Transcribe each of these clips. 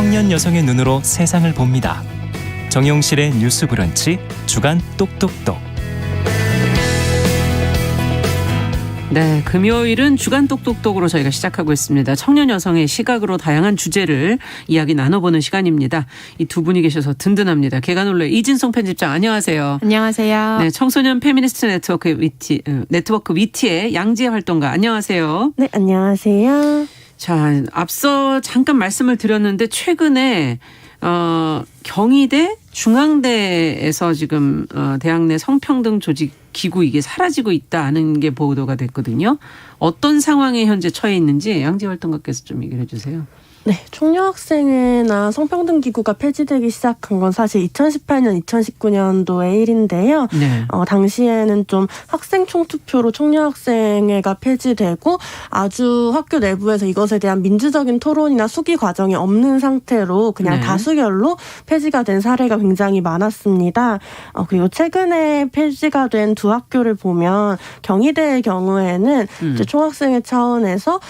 청년 여성의 눈으로 세상을 봅니다. 정용실의 뉴스 브런치 주간 똑똑똑. 네, 금요일은 주간 똑똑똑으로 저희가 시작하고 있습니다. 청년 여성의 시각으로 다양한 주제를 이야기 나눠보는 시간입니다. 이 두 분이 계셔서 든든합니다. 개관올레 이진송 편집장 안녕하세요. 안녕하세요. 네, 청소년 페미니스트 네트워크 위티의 양지혜 활동가 안녕하세요. 네, 안녕하세요. 자, 앞서 잠깐 말씀을 드렸는데 최근에 경희대 중앙대에서 지금 대학 내 성평등 조직 기구 이게 사라지고 있다는 게 보도가 됐거든요. 어떤 상황에 현재 처해 있는지 양지 활동가께서 좀 얘기를 해주세요. 네, 총여학생회나 성평등 기구가 폐지되기 시작한 건 사실 2018년, 2019년도의 일인데요. 네. 당시에는 좀 학생 총투표로 총여학생회가 폐지되고 아주 학교 내부에서 이것에 대한 민주적인 토론이나 수기 과정이 없는 상태로 그냥 네. 다수결로 폐지가 된 사례가 굉장히 많았습니다. 그리고 최근에 폐지가 된 두 학교를 보면 경희대의 경우에는 이제 총학생회 차원에서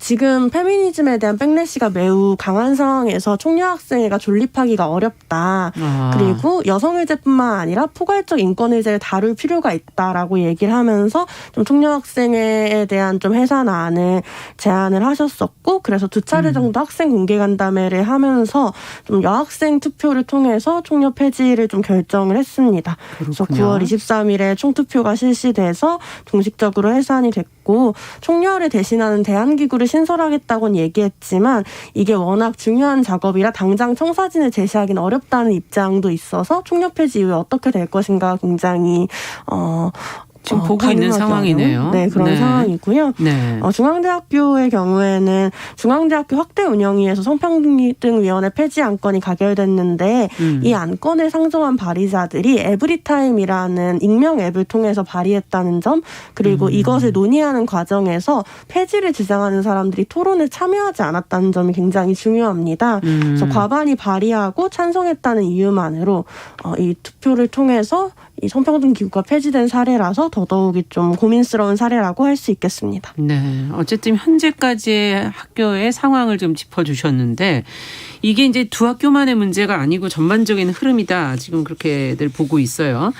지금 페미니즘에 대한 백래시가 매우 강한 상황에서 총여학생회가 존립하기가 어렵다. 그리고 여성의제뿐만 아니라 포괄적 인권의제를 다룰 필요가 있다라고 얘기를 하면서 좀 총여학생회에 대한 좀 해산안을 제안을 하셨었고, 그래서 두 차례 정도 학생 공개간담회를 하면서 좀 여학생 투표를 통해서 총여 폐지를 좀 결정을 했습니다. 그래서 9월 23일에 총투표가 실시돼서 공식적으로 해산이 됐고, 총여를 대신하는 대안기구를 신설하겠다고는 얘기했지만 이게 워낙 중요한 작업이라 당장 청사진을 제시하기는 어렵다는 입장도 있어서 총여 폐지 이후에 어떻게 될 것인가 굉장히 지금 보고 있는 상황이네요. 네, 그런 상황이고요. 네. 중앙대학교의 경우에는 중앙대학교 확대 운영위에서 성평등위원회 폐지 안건이 가결됐는데 이 안건을 상정한 발의자들이 에브리타임이라는 익명 앱을 통해서 발의했다는 점, 그리고 이것을 논의하는 과정에서 폐지를 주장하는 사람들이 토론에 참여하지 않았다는 점이 굉장히 중요합니다. 그래서 과반이 발의하고 찬성했다는 이유만으로 이 투표를 통해서 이 성평등 기구가 폐지된 사례라서 더더욱이 좀 고민스러운 사례라고 할 수 있겠습니다. 네, 어쨌든 현재까지의 학교의 상황을 좀 짚어주셨는데 이게 이제 두 학교만의 문제가 아니고 전반적인 흐름이다. 지금 그렇게들 보고 있어요.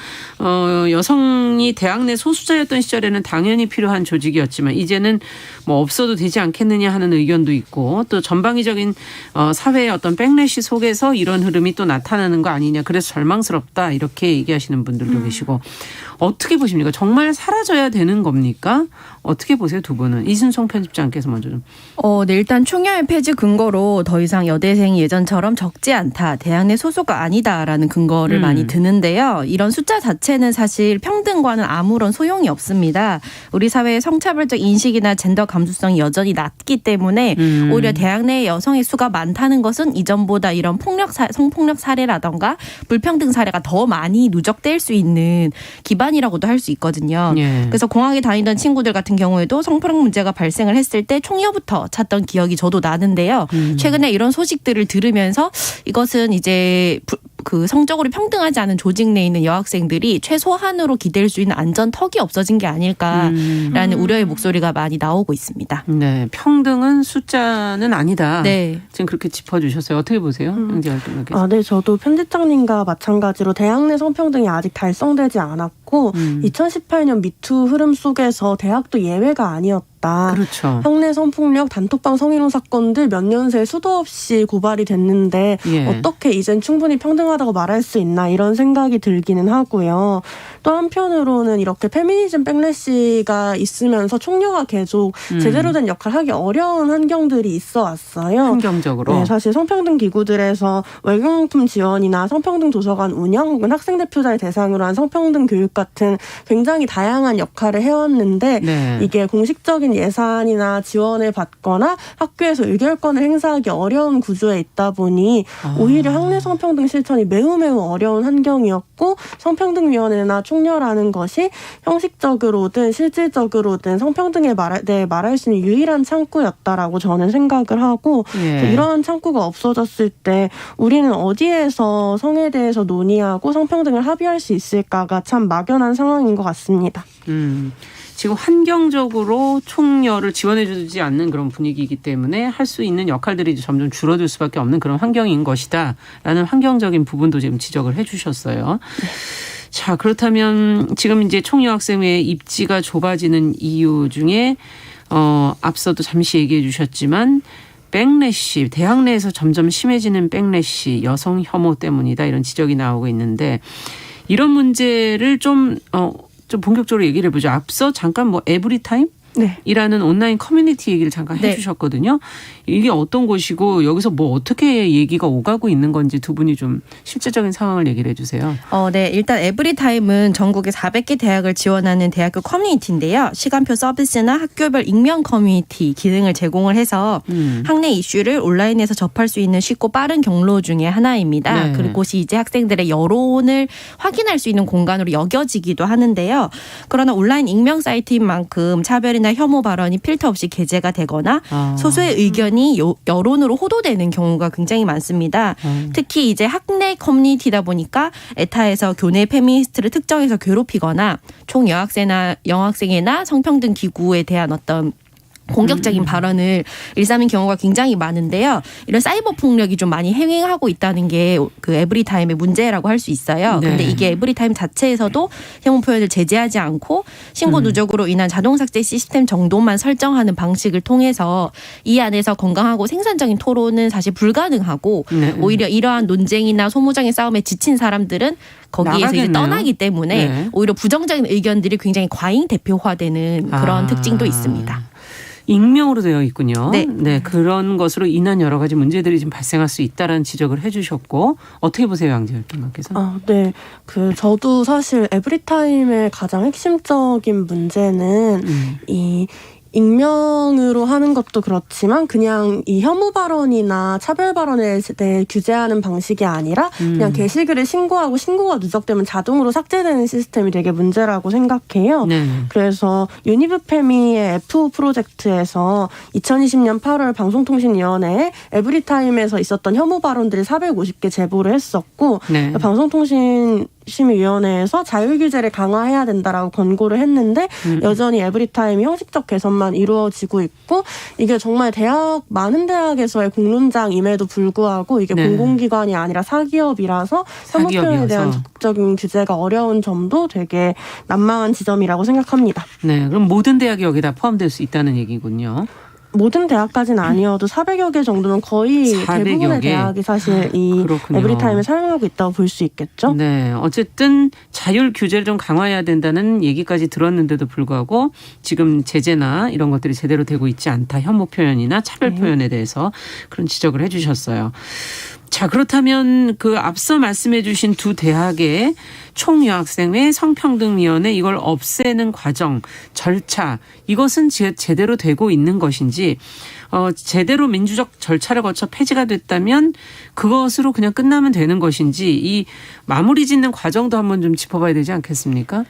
여성이 대학 내 소수자였던 시절에는 당연히 필요한 조직이었지만 이제는 뭐 없어도 되지 않겠느냐 하는 의견도 있고, 또 전방위적인 사회의 어떤 백래시 속에서 이런 흐름이 또 나타나는 거 아니냐. 그래서 절망스럽다. 이렇게 얘기하시는 분들도 계시고. 어떻게 보십니까? 정말 사라져야 되는 겁니까? 어떻게 보세요, 두 분은? 이순송 편집장께서 먼저 좀. 네, 일단 총여의 폐지 근거로 더 이상 여대생이 예전처럼 적지 않다, 대학 내 소수가 아니다라는 근거를 많이 드는데요. 이런 숫자 자체는 사실 평등과는 아무런 소용이 없습니다. 우리 사회의 성차별적 인식이나 젠더 감수성이 여전히 낮기 때문에 오히려 대학 내 여성의 수가 많다는 것은 이전보다 이런 성폭력 사례라던가 불평등 사례가 더 많이 누적될 수 있는 기반이라고도 할 수 있거든요. 예. 그래서 공학에 다니던 친구들 같은 경우에도 성폭력 문제가 발생을 했을 때 총여부터 찾던 기억이 저도 나는데요. 최근에 이런 소식들을 들으면서 이것은 이제 그 성적으로 평등하지 않은 조직 내에 있는 여학생들이 최소한으로 기댈 수 있는 안전턱이 없어진 게 아닐까라는 우려의 목소리가 많이 나오고 있습니다. 네, 평등은 숫자는 아니다. 네. 지금 그렇게 짚어주셨어요. 어떻게 보세요? 양지 활동가께서. 네, 저도 편집장님과 마찬가지로 대학 내 성평등이 아직 달성되지 않았고 2018년 미투 흐름 속에서 대학도 예외가 아니었다. 그렇죠. 학내 성폭력, 단톡방 성희롱 사건들 몇 년 새 수도 없이 고발이 됐는데 어떻게 이젠 충분히 평등하다고 말할 수 있나 이런 생각이 들기는 하고요. 또 한편으로는 이렇게 페미니즘 백래시가 있으면서 총여가 계속 제대로 된 역할을 하기 어려운 환경들이 있어 왔어요. 환경적으로. 네, 사실 성평등 기구들에서 월경용품 지원이나 성평등 도서관 운영 혹은 학생 대표자를 대상으로 한 성평등 교육 같은 굉장히 다양한 역할을 해왔는데 네. 이게 공식적인 예산이나 지원을 받거나 학교에서 의결권을 행사하기 어려운 구조에 있다 보니 오히려 학내 성평등 실천이 매우 어려운 환경이었고, 성평등위원회나 총여라는 것이 형식적으로든 실질적으로든 성평등에 대해 말할 수 있는 유일한 창구였다라고 저는 생각을 하고, 이런 창구가 없어졌을 때 우리는 어디에서 성에 대해서 논의하고 성평등을 합의할 수 있을까가 참 막연한 상황인 것 같습니다. 지금 환경적으로 총여를 지원해주지 않는 그런 분위기이기 때문에 할 수 있는 역할들이 점점 줄어들 수밖에 없는 그런 환경인 것이다라는 환경적인 부분도 지금 지적을 해주셨어요. 자, 그렇다면 지금 이제 총여학생회 입지가 좁아지는 이유 중에 앞서도 잠시 얘기해 주셨지만 백래시, 대학 내에서 점점 심해지는 백래시, 여성 혐오 때문이다 이런 지적이 나오고 있는데 이런 문제를 좀 본격적으로 얘기를 해보죠. 앞서 잠깐 뭐 에브리타임? 네. 이라는 온라인 커뮤니티 얘기를 잠깐 해주셨거든요. 이게 어떤 곳이고 여기서 뭐 어떻게 얘기가 오가고 있는 건지 두 분이 좀 실제적인 상황을 얘기를 해주세요. 네. 일단 에브리타임은 전국에 400개 대학을 지원하는 대학교 커뮤니티인데요. 시간표 서비스나 학교별 익명 커뮤니티 기능을 제공을 해서 학내 이슈를 온라인에서 접할 수 있는 쉽고 빠른 경로 중에 하나입니다. 네. 그곳이 이제 학생들의 여론을 확인할 수 있는 공간으로 여겨지기도 하는데요. 그러나 온라인 익명 사이트인 만큼 차별이나 혐오 발언이 필터 없이 게재가 되거나 소수의 의견이 여론으로 호도되는 경우가 굉장히 많습니다. 특히 이제 학내 커뮤니티다 보니까 에타에서 교내 페미니스트를 특정해서 괴롭히거나 총 여학생이나 성평등 기구에 대한 어떤 공격적인 발언을 일삼는 경우가 굉장히 많은데요. 이런 사이버 폭력이 좀 많이 행행하고 있다는 게 그 에브리타임의 문제라고 할 수 있어요. 그런데 이게 에브리타임 자체에서도 혐오 표현을 제재하지 않고 신고 누적으로 인한 자동 삭제 시스템 정도만 설정하는 방식을 통해서 이 안에서 건강하고 생산적인 토론은 사실 불가능하고 오히려 이러한 논쟁이나 소모적인 싸움에 지친 사람들은 거기에서 이제 떠나기 때문에 오히려 부정적인 의견들이 굉장히 과잉 대표화되는 그런 특징도 있습니다. 익명으로 되어 있군요. 네. 그런 것으로 인한 여러 가지 문제들이 좀 발생할 수 있다라는 지적을 해주셨고 어떻게 보세요, 양재열 변호사께서? 네. 저도 사실 에브리타임의 가장 핵심적인 문제는 이 익명으로 하는 것도 그렇지만 그냥 이 혐오 발언이나 차별 발언에 대해 규제하는 방식이 아니라 그냥 게시글을 신고하고 신고가 누적되면 자동으로 삭제되는 시스템이 되게 문제라고 생각해요. 그래서 유니브페미의 F5 프로젝트에서 2020년 8월 방송통신위원회에 에브리타임에서 있었던 혐오 발언들이 450개 제보를 했었고 방송통신 심의위원회에서 자율 규제를 강화해야 된다라고 권고를 했는데 여전히 에브리타임이 형식적 개선만 이루어지고 있고 이게 정말 많은 대학에서의 공론장임에도 불구하고 이게 공공기관이 아니라 사기업이라서 혐오 표현에 대한 적극적인 규제가 어려운 점도 되게 난망한 지점이라고 생각합니다. 네, 그럼 모든 대학이 여기다 포함될 수 있다는 얘기군요. 모든 대학까지는 아니어도 400여 개 정도는 거의 400여 대부분의 개. 대학이 사실 이 에브리타임을 사용하고 있다고 볼 수 있겠죠. 네, 어쨌든 자율 규제를 좀 강화해야 된다는 얘기까지 들었는데도 불구하고 지금 제재나 이런 것들이 제대로 되고 있지 않다. 혐오 표현이나 차별 표현에 대해서 그런 지적을 해주셨어요. 자, 그렇다면 그 앞서 말씀해 주신 두 대학의 총여학생회 성평등위원회 이걸 없애는 과정, 절차 이것은 제대로 되고 있는 것인지 제대로 민주적 절차를 거쳐 폐지가 됐다면 그것으로 그냥 끝나면 되는 것인지 이 마무리 짓는 과정도 한번 좀 짚어봐야 되지 않겠습니까?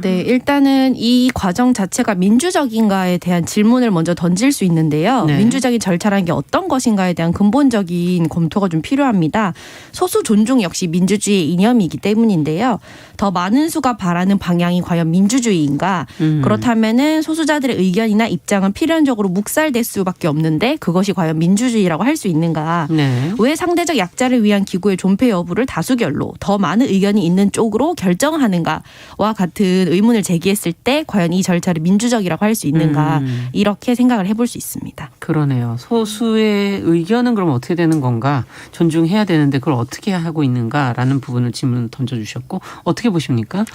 네. 일단은 이 과정 자체가 민주적인가에 대한 질문을 먼저 던질 수 있는데요. 민주적인 절차라는 게 어떤 것인가에 대한 근본적인 검토가 좀 필요합니다. 소수 존중 역시 민주주의의 이념이기 때문인데요. 더 많은 수가 바라는 방향이 과연 민주주의인가? 그렇다면은 소수자들의 의견이나 입장은 필연적으로 묵살될 수밖에 없는데 그것이 과연 민주주의라고 할 수 있는가? 왜 상대적 약자를 위한 기구의 존폐 여부를 다수결로 더 많은 의견이 있는 쪽으로 결정하는가와 같은 의문을 제기했을 때 과연 이 절차를 민주적이라고 할 수 있는가 이렇게 생각을 해볼 수 있습니다. 그러네요. 소수의 의견은 그럼 어떻게 되는 건가? 존중해야 되는데 그걸 어떻게 하고 있는가라는 부분을 질문 던져주셨고 어떻게 보십니까?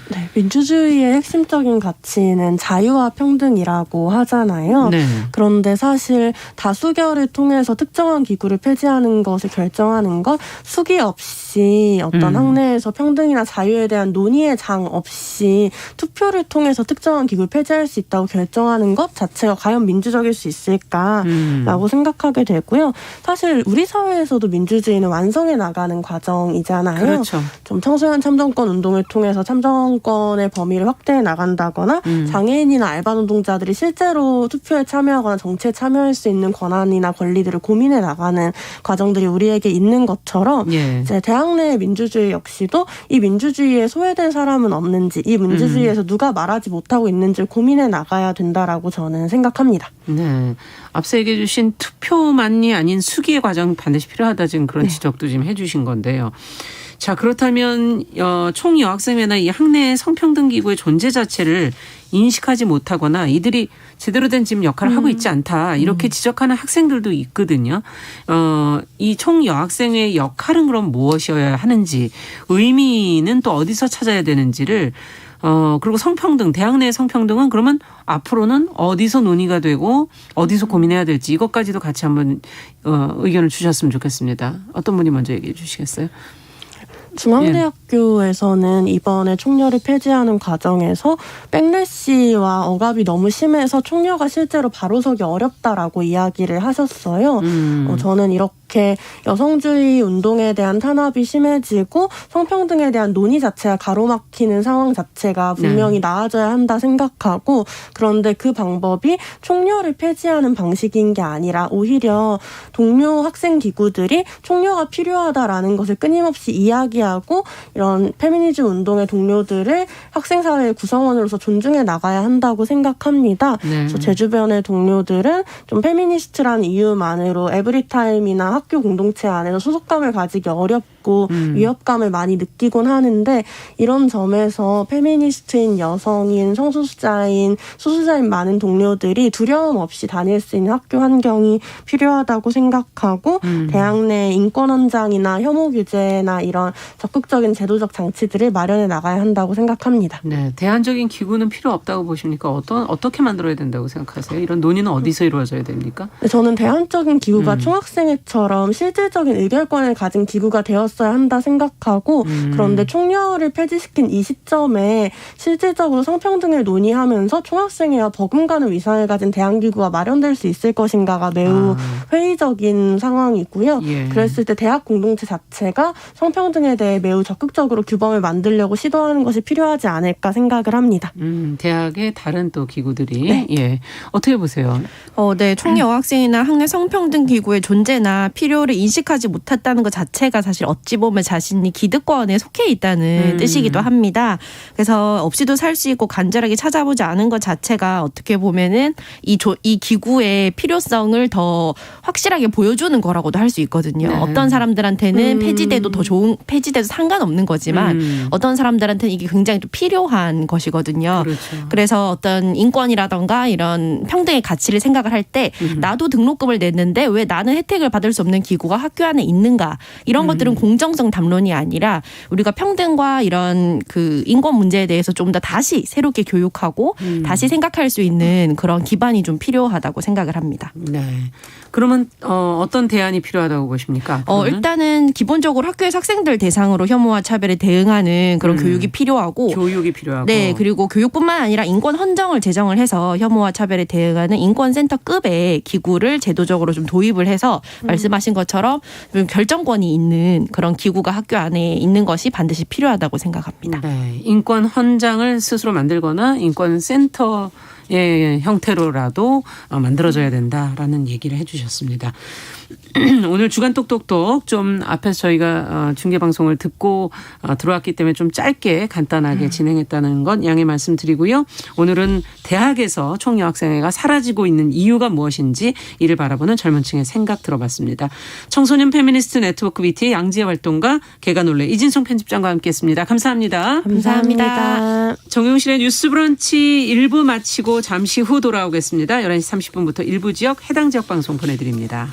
네, 민주주의의 핵심적인 가치는 자유와 평등이라고 하잖아요. 그런데 사실 다수결을 통해서 특정한 기구를 폐지하는 것을 결정하는 것 수기 없이 어떤 학내에서 평등이나 자유에 대한 논의의 장 없이 투표를 통해서 특정한 기구를 폐지할 수 있다고 결정하는 것 자체가 과연 민주적일 수 있을까라고 생각하게 되고요. 사실 우리 사회에서도 민주주의는 완성해 나가는 과정이잖아요. 그렇죠. 좀 청소년 참정권 운동을 통해서 참정권 투표권의 범위를 확대해 나간다거나 장애인이나 알바 노동자들이 실제로 투표에 참여하거나 정치에 참여할 수 있는 권한이나 권리들을 고민해 나가는 과정들이 우리에게 있는 것처럼 예. 이제 대학 내 민주주의 역시도 이 민주주의에 소외된 사람은 없는지, 이 민주주의에서 누가 말하지 못하고 있는지를 고민해 나가야 된다라고 저는 생각합니다. 네. 앞서 얘기해 주신 투표만이 아닌 수기의 과정 반드시 필요하다 지금 그런 지적도 지금 해 주신 건데요. 자, 그렇다면 총여학생회나 이 학내 성평등 기구의 존재 자체를 인식하지 못하거나 이들이 제대로 된 지금 역할을 하고 있지 않다 이렇게 지적하는 학생들도 있거든요. 이 총여학생회의 역할은 그럼 무엇이어야 하는지, 의미는 또 어디서 찾아야 되는지를 그리고 성평등, 대학 내 성평등은 그러면 앞으로는 어디서 논의가 되고 어디서 고민해야 될지 이것까지도 같이 한번 의견을 주셨으면 좋겠습니다. 어떤 분이 먼저 얘기해 주시겠어요? 중앙대학교에서는 이번에 총여를 폐지하는 과정에서 백래시와 억압이 너무 심해서 총여가 실제로 바로 서기 어렵다라고 이야기를 하셨어요. 저는 이렇게 여성주의 운동에 대한 탄압이 심해지고 성평등에 대한 논의 자체가 가로막히는 상황 자체가 분명히 나아져야 한다 생각하고, 그런데 그 방법이 총여를 폐지하는 방식인 게 아니라 오히려 동료 학생 기구들이 총여가 필요하다라는 것을 끊임없이 이야기하고 이런 페미니즘 운동의 동료들을 학생사회의 구성원으로서 존중해 나가야 한다고 생각합니다. 그래서 제 주변의 동료들은 좀 페미니스트라는 이유만으로 에브리타임이나 학교 공동체 안에서 소속감을 가지기 어렵고 위협감을 많이 느끼곤 하는데, 이런 점에서 페미니스트인 여성인 성소수자인 소수자인 많은 동료들이 두려움 없이 다닐 수 있는 학교 환경이 필요하다고 생각하고 대학 내 인권 헌장이나 혐오 규제나 이런 적극적인 제도적 장치들을 마련해 나가야 한다고 생각합니다. 네, 대안적인 기구는 필요 없다고 보십니까? 어떻게 만들어야 된다고 생각하세요? 이런 논의는 어디서 이루어져야 됩니까? 저는 대안적인 기구가 총학생회처럼 실질적인 의결권을 가진 기구가 되었어야 한다 생각하고, 그런데 총여를 폐지시킨 이 시점에 실질적으로 성평등을 논의하면서 총학생회와 버금가는 위상을 가진 대안기구가 마련될 수 있을 것인가가 매우 회의적인 상황이고요. 예. 그랬을 때 대학 공동체 자체가 성평등에 대해 매우 적극적으로 규범을 만들려고 시도하는 것이 필요하지 않을까 생각을 합니다. 대학의 다른 또 기구들이 네. 예, 어떻게 보세요? 네, 총여학생이나 학내 성평등 기구의 존재나 필요를 인식하지 못했다는 것 자체가 사실 어찌 보면 자신이 기득권에 속해 있다는 뜻이기도 합니다. 그래서 없이도 살 수 있고 간절하게 찾아보지 않은 것 자체가 어떻게 보면은 이 기구의 필요성을 더 확실하게 보여주는 거라고도 할 수 있거든요. 네. 어떤 사람들한테는 폐지돼도 더 좋은, 폐지돼도 상관없는 거지만 어떤 사람들한테는 이게 굉장히 또 필요한 것이거든요. 그렇죠. 그래서 어떤 인권이라던가 이런 평등의 가치를 생각을 할 때 나도 등록금을 냈는데 왜 나는 혜택을 받을 수 없는 기구가 학교 안에 있는가, 이런 것들은 공정성 담론이 아니라 우리가 평등과 이런 그 인권 문제에 대해서 좀 더 다시 새롭게 교육하고 다시 생각할 수 있는 그런 기반이 좀 필요하다고 생각을 합니다. 네. 그러면 어떤 대안이 필요하다고 보십니까? 일단은 기본적으로 학교에서 학생들 대상으로 혐오와 차별에 대응하는 그런 교육이 필요하고, 교육이 필요하고. 네, 그리고 교육뿐만 아니라 인권 헌정을 제정을 해서 혐오와 차별에 대응하는 인권센터급의 기구를 제도적으로 좀 도입을 해서 말씀하신 것처럼 좀 결정권이 있는 그런 기구가 학교 안에 있는 것이 반드시 필요하다고 생각합니다. 네. 인권 헌장을 스스로 만들거나 인권센터의 형태로라도 만들어져야 된다라는 얘기를 해주셨습니다. 오늘 주간 똑똑똑 좀 앞에서 저희가 중계방송을 듣고 들어왔기 때문에 좀 짧게 간단하게 진행했다는 건 양해 말씀드리고요. 오늘은 대학에서 총여학생회가 사라지고 있는 이유가 무엇인지 이를 바라보는 젊은 층의 생각 들어봤습니다. 청소년 페미니스트 네트워크 BT의 양지혜 활동가, 개관올레 이진송 편집장과 함께했습니다. 감사합니다. 감사합니다. 정용실의 뉴스 브런치 1부 마치고 잠시 후 돌아오겠습니다. 11시 30분부터 일부 지역 해당 지역 방송 보내드립니다.